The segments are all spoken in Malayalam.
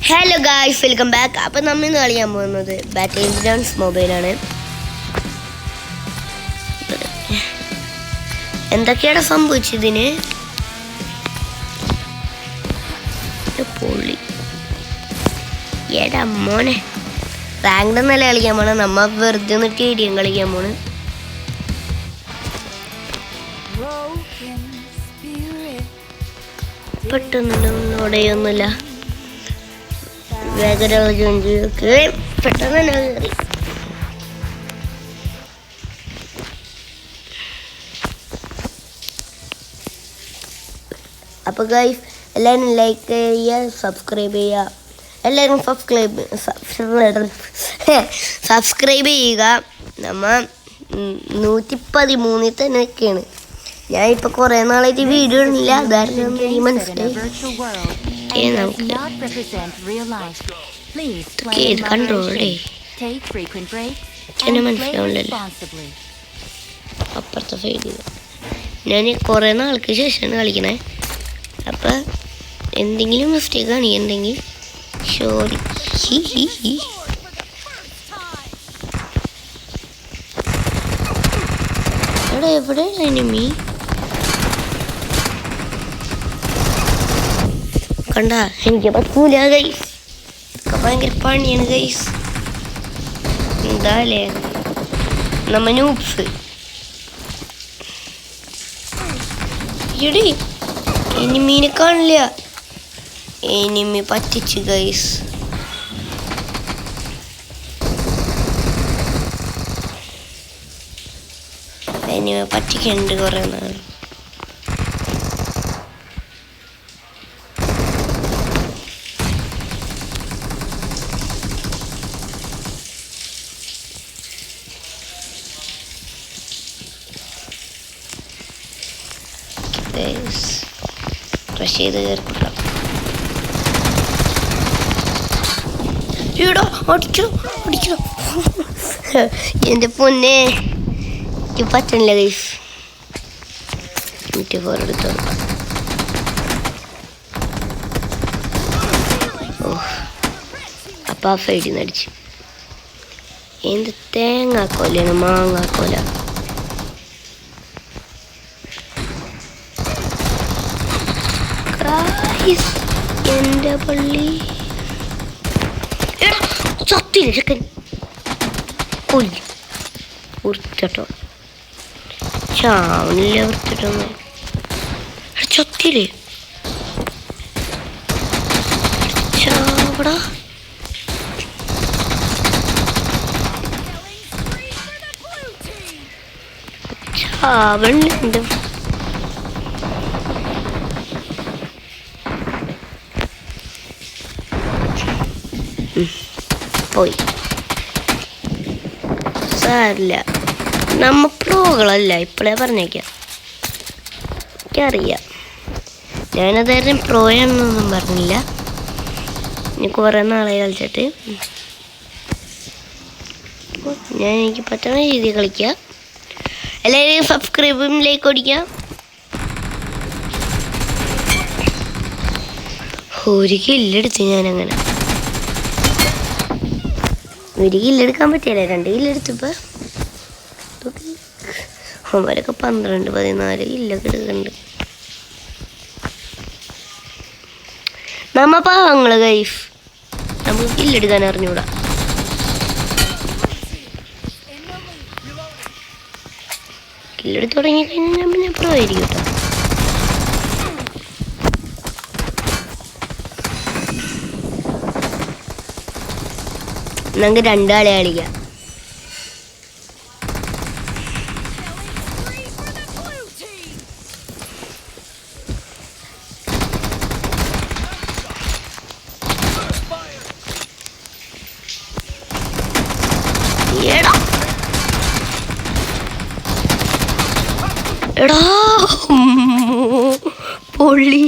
Hello guys, welcome back. അപ്പം നമ്മൾ ഇന്ന് കളിക്കാൻ പോകുന്നത് ബാറ്റിൽ ഗ്രൗണ്ട്സ് മൊബൈലാണ്. എന്തൊക്കെയാണ് സംഭവിച്ചതിന്? പൊളി ഏടാ മോനെ, റാങ്ക്ഡ് എന്നല്ല കളിക്കാൻ പോണ, നമ്മ വെറുതെ ഒന്ന് ടീഡിയം കളിക്കാൻ പോണ്. പെട്ടെന്നൊന്നുമില്ല, വേഗം പെട്ടെന്ന് തന്നെ കയറി. അപ്പോൾ ഗൈസ്, എല്ലാവരും ലൈക്ക് ചെയ്യുക, സബ്സ്ക്രൈബ് ചെയ്യുക. എല്ലാവരും സബ്സ്ക്രൈബ് ചെയ്യുക. നമ്മൾ 113 തന്നെ ഒക്കെയാണ്. ഞാൻ ഇപ്പോൾ കുറേ നാളായിട്ട് വീഡിയോ ഇല്ല, അതായിരുന്നു മനസ്സിലായി. കണ്ടോളേ, എന്നെ മനസ്സിലാവില്ലല്ലോ. അപ്പുറത്തെ സൈഡ് ഞാൻ കുറേ നാൾക്ക് ശേഷമാണ് കളിക്കണേ. അപ്പം എന്തെങ്കിലും മിസ്റ്റേക്ക് കാണിക്കുന്നുണ്ടെങ്കിൽ സോറി. എടാ, എവിടെയാണ് എനിമി? കണ്ട, എനിക്ക് പറ്റൂല ഗൈസ്, ഭയങ്കര പണിയാണ് ഗൈസ്. എന്താല്ലേ നമ്മ നൂപ്സ്. എടി, എനിമീനെ കാണില്ല, എനിമി പറ്റിച്ച് ഗൈസ്. എനിമി പറ്റിക്കുന്നുണ്ട് കുറേ നാൾ. റഷ് ചെയ്ത് കയറിക്കൊള്ളാം. അടിക്കണോ എൻ്റെ പൊന്നെ, എനിക്ക് പറ്റണില്ല ഗൈസ്. 24 എടുത്തോളൂ. ഓ, അപ്പം ആ സൈഡിൽ നിന്ന് അടിച്ചു. എന്ത് തേങ്ങാക്കോലാണ്, മാങ്ങാക്കോല. എൻ്റെ പള്ളി ചത്തില്ല ചെക്കൻ. കൊല്ലി വൃത്തിട്ടോ, ചാവണില്ല വൃത്തിട്ടൊന്നും. ചത്തില്ലേ ചാവടാ. ചാവണ്ണുണ്ട്. പോയി, സാരില്ല, നമ്മ പ്രോകളല്ല. ഇപ്പോഴേ പറഞ്ഞേക്കാം, എനിക്കറിയാം. ഞാനതായിരുന്നു പ്രോയാണെന്നൊന്നും പറഞ്ഞില്ല. ഇനി കുറേ നാളെ കളിച്ചിട്ട് എനിക്ക് പറ്റുന്ന രീതിയിൽ കളിക്കാം. എല്ലാവരും സബ്സ്ക്രൈബും ലൈക്ക് ഓടിക്കാം. ഒരു കില്ലെടുത്ത് ഞാനങ്ങനെ. ഒരു കില്ലെടുക്കാൻ പറ്റിയല്ലേ, 2 കില്ലെടുത്തപ്പോൾ. അവരൊക്കെ 12, 14 കില്ലൊക്കെ എടുക്കുന്നുണ്ട്. നമ്മ പാവങ്ങള് ഗൈസ്, നമുക്ക് കില്ലെടുക്കാൻ അറിഞ്ഞൂടാ. കില്ലെടുത്ത് തുടങ്ങിക്കഴിഞ്ഞാൽ പിന്നെ പ്രോ ആയിരിക്കും കേട്ടോ. നമുക്ക് 2 ആളെ കളിക്കാം. എടാ പൊള്ളി.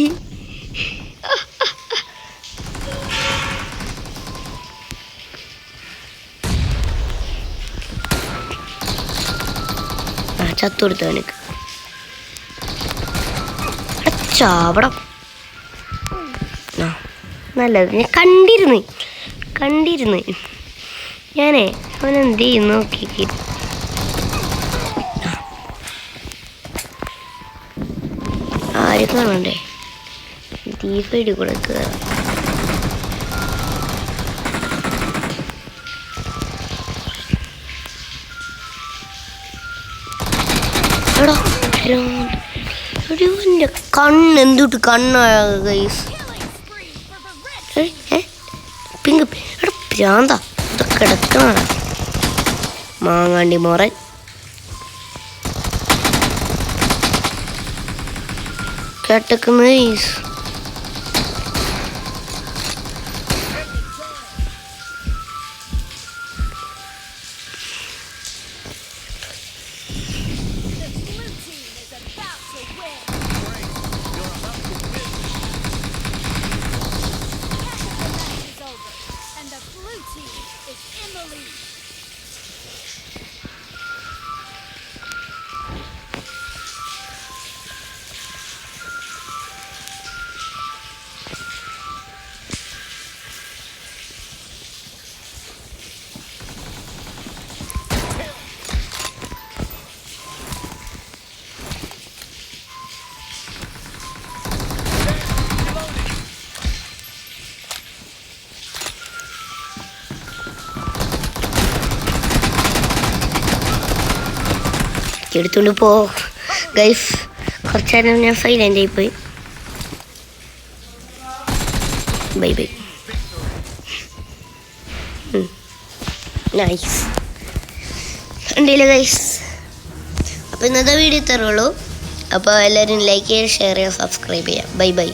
ചത്തുകൊടുത്തു അവനക്ക്. ചാവടം നല്ലത്. ഞാൻ കണ്ടിരുന്നു ഞാനേ അവനെന്ത് ചെയ്യും നോക്കി. ആരും കാണണ്ടേ, തീ പേടി കൊടുക്കുക. എടാ എൻ്റെ കണ്ണ് എന്തുട്ട് കണ്ണായ ഗൈസ്. പിങ്ക് എടാ പ്രാന്ത ഇതൊക്കെ കിടക്കണ മാങ്ങാണ്ടി മോറൻ. കേട്ടക്കുന്ന ഗൈസ്. എടുത്തുകൊണ്ട് പോ ഗൈസ്. കുറച്ച് നേരം ഞാൻ സൈലൻ്റ് ആയിപ്പോയി. Bye bye. നൈസ് ഉണ്ടല്ലേ ഗൈസ്. അപ്പോൾ ഇന്നത്തെ വീഡിയോ ഇത്രയുള്ളൂ. അപ്പോൾ എല്ലാവരും ലൈക്ക് ചെയ്യുക, ഷെയർ ചെയ്യുക, സബ്സ്ക്രൈബ് ചെയ്യുക. Bye bye.